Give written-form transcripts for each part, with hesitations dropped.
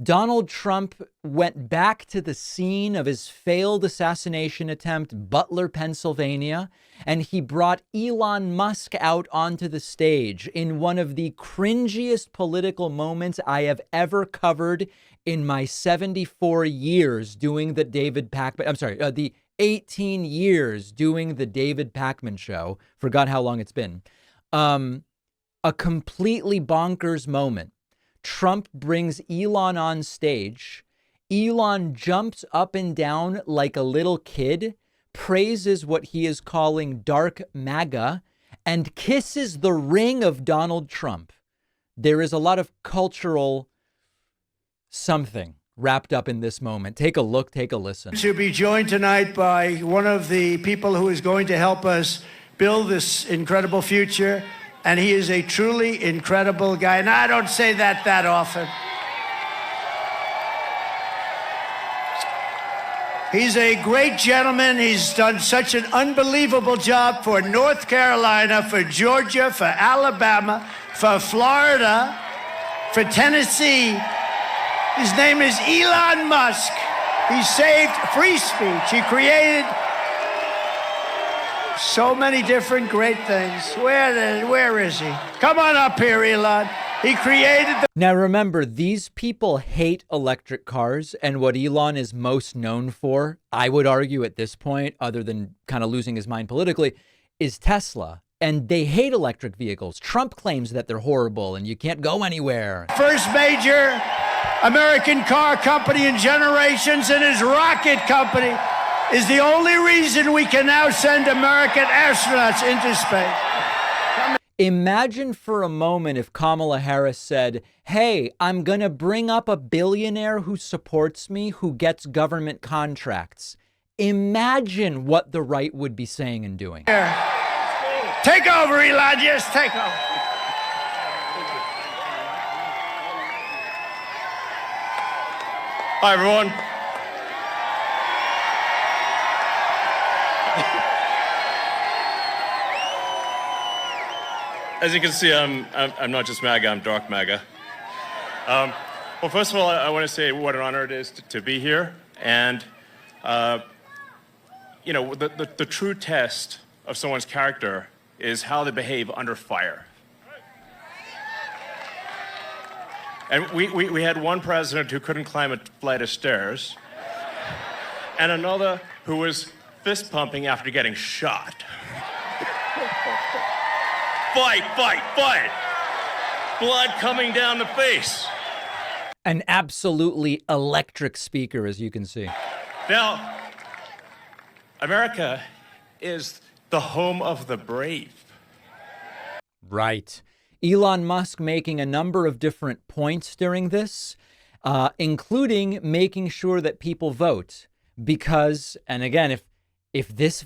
Donald Trump went back to the scene of his failed assassination attempt, Butler, Pennsylvania, and he brought Elon Musk out onto the stage in one of the cringiest political moments I have ever covered in my 74 years doing the the 18 years doing the David Pakman show. Forgot how long it's been. A completely bonkers moment. Trump brings Elon on stage. Elon jumps up and down like a little kid, praises what he is calling dark MAGA, and kisses the ring of Donald Trump. There is a lot of cultural something wrapped up in this moment. Take a look, take a listen. To be joined tonight by one of the people who is going to help us build this incredible future. And he is a truly incredible guy. And I don't say that often. He's a great gentleman. He's done such an unbelievable job for North Carolina, for Georgia, for Alabama, for Florida, for Tennessee. His name is Elon Musk. He saved free speech. He created so many different great things. Where is he? Come on up here, Elon. He created the... Now remember, these people hate electric cars, and what Elon is most known for, I would argue at this point, other than kind of losing his mind politically, is Tesla. And they hate electric vehicles. Trump claims that they're horrible and you can't go anywhere. First major American car company in generations, and his rocket company is the only reason we can now send American astronauts into space. Imagine for a moment if Kamala Harris said, hey, I'm going to bring up a billionaire who supports me, who gets government contracts. Imagine what the right would be saying and doing. Take over, Elon. Yes, take over. Hi, everyone. As you can see, I'm not just MAGA, I'm dark MAGA. Well, first of all, I want to say what an honor it is to be here. And, you know, the true test of someone's character is how they behave under fire. And we had one president who couldn't climb a flight of stairs, and another who was fist pumping after getting shot. Fight, fight, fight! Blood coming down the face. An absolutely electric speaker, as you can see. Now, America is the home of the brave. Right. Elon Musk making a number of different points during this, including making sure that people vote. Because, and again, if this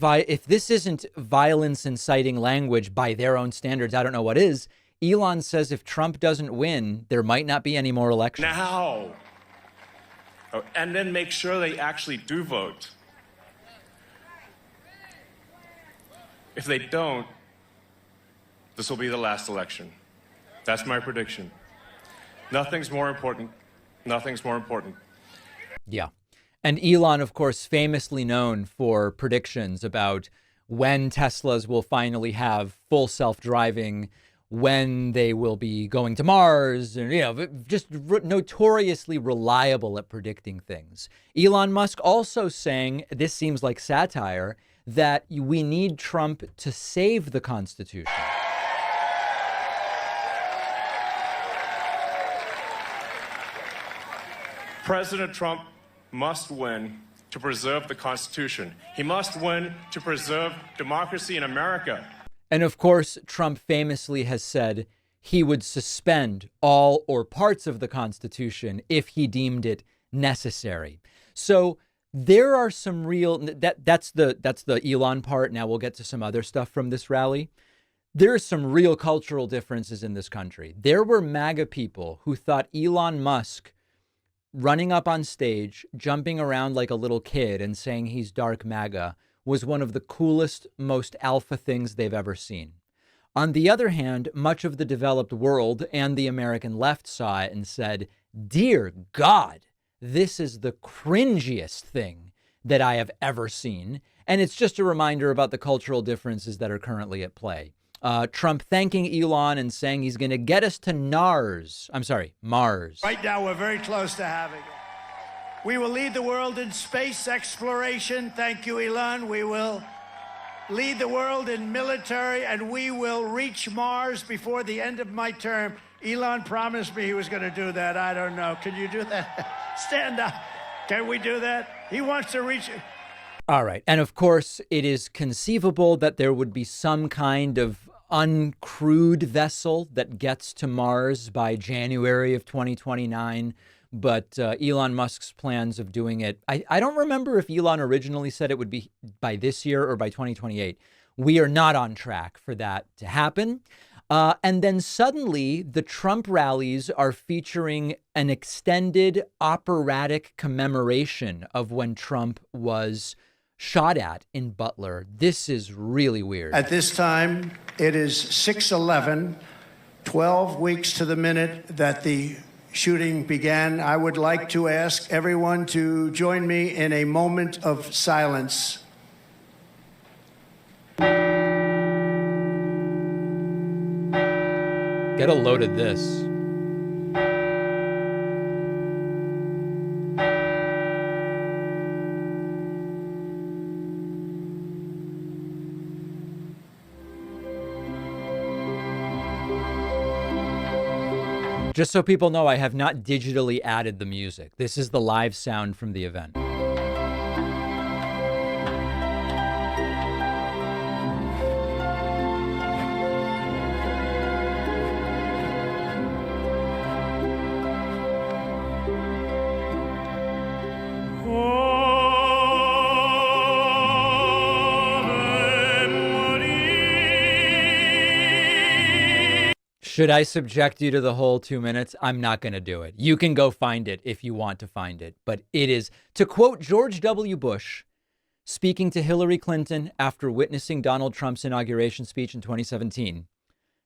isn't violence inciting language by their own standards, I don't know what is. Elon says if Trump doesn't win, there might not be any more elections. Now. Oh, and then make sure they actually do vote. If they don't, this will be the last election. That's my prediction. Nothing's more important. Nothing's more important. Yeah. And Elon, of course, famously known for predictions about when Teslas will finally have full self-driving, when they will be going to Mars, and, you know, just notoriously reliable at predicting things. Elon Musk also saying, this seems like satire, that we need Trump to save the Constitution. President Trump must win to preserve the Constitution. He must win to preserve democracy in America. And of course, Trump famously has said he would suspend all or parts of the Constitution if he deemed it necessary. So there are some real, that's the Elon part. Now we'll get to some other stuff from this rally. There are some real cultural differences in this country. There were MAGA people who thought Elon Musk running up on stage, jumping around like a little kid and saying he's dark MAGA was one of the coolest, most alpha things they've ever seen. On the other hand, much of the developed world and the American left saw it and said, Dear God, this is the cringiest thing that I have ever seen. And it's just a reminder about the cultural differences that are currently at play. Trump thanking Elon and saying he's going to get us to Mars. Right now, we're very close to having it. We will lead the world in space exploration. Thank you, Elon. We will lead the world in military, and we will reach Mars before the end of my term. Elon promised me he was going to do that. I don't know. Can you do that? Stand up. Can we do that? He wants to reach it. All right. And of course, it is conceivable that there would be some kind of uncrewed vessel that gets to Mars by January of 2029. But Elon Musk's plans of doing it, I don't remember if Elon originally said it would be by this year or by 2028. We are not on track for that to happen. And then suddenly the Trump rallies are featuring an extended operatic commemoration of when Trump was shot at in Butler. This is really weird. At this time, it is 6:11, 12 weeks to the minute that the shooting began. I would like to ask everyone to join me in a moment of silence. Get a load of this. Just so people know, I have not digitally added the music. This is the live sound from the event. Should I subject you to the whole 2 minutes? I'm not going to do it. You can go find it if you want to find it. But it is, to quote George W. Bush, speaking to Hillary Clinton after witnessing Donald Trump's inauguration speech in 2017,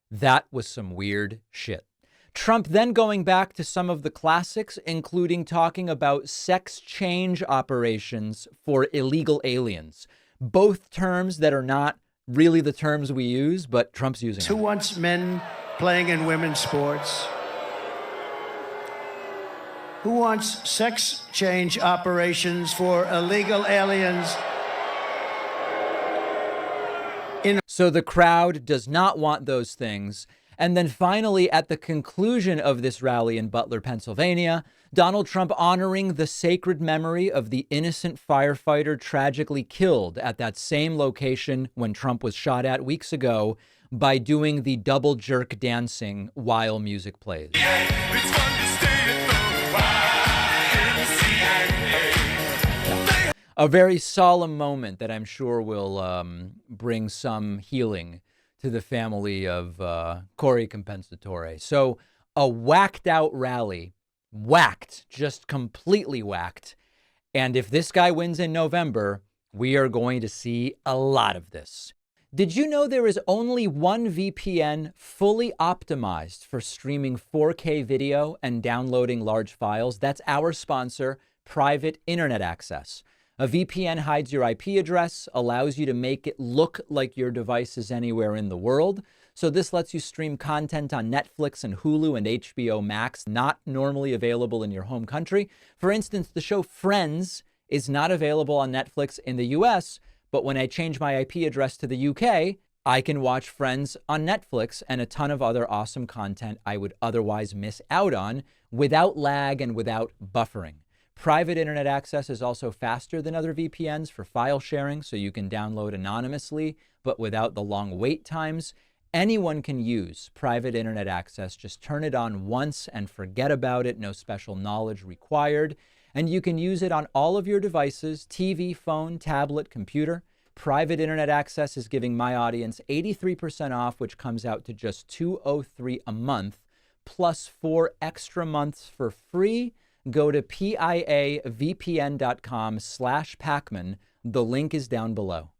that was some weird shit. Trump then going back to some of the classics, including talking about sex change operations for illegal aliens. Both terms that are not really the terms we use, but Trump's using them. Who wants men playing in women's sports? Who wants sex change operations for illegal aliens? So the crowd does not want those things. And then finally, at the conclusion of this rally in Butler, Pennsylvania, Donald Trump honoring the sacred memory of the innocent firefighter tragically killed at that same location when Trump was shot at weeks ago by doing the double jerk dancing while music plays. A very solemn moment that I'm sure will bring some healing to the family of Corey Compensatore. So a whacked out rally, just completely whacked. And if this guy wins in November, we are going to see a lot of this. Did you know there is only one VPN fully optimized for streaming 4K video and downloading large files? That's our sponsor, Private Internet Access. A VPN hides your IP address, allows you to make it look like your device is anywhere in the world. So this lets you stream content on Netflix and Hulu and HBO Max, not normally available in your home country. For instance, the show Friends is not available on Netflix in the US, but when I change my IP address to the UK, I can watch Friends on Netflix and a ton of other awesome content I would otherwise miss out on without lag and without buffering. Private internet access is also faster than other VPNs for file sharing, so you can download anonymously, but without the long wait times. Anyone can use private internet access. Just turn it on once and forget about it. No special knowledge required. And you can use it on all of your devices, TV, phone, tablet, computer. Private internet access is giving my audience 83% off, which comes out to just $203 a month, plus 4 extra months for free. Go to piavpn.com/Pacman. The link is down below.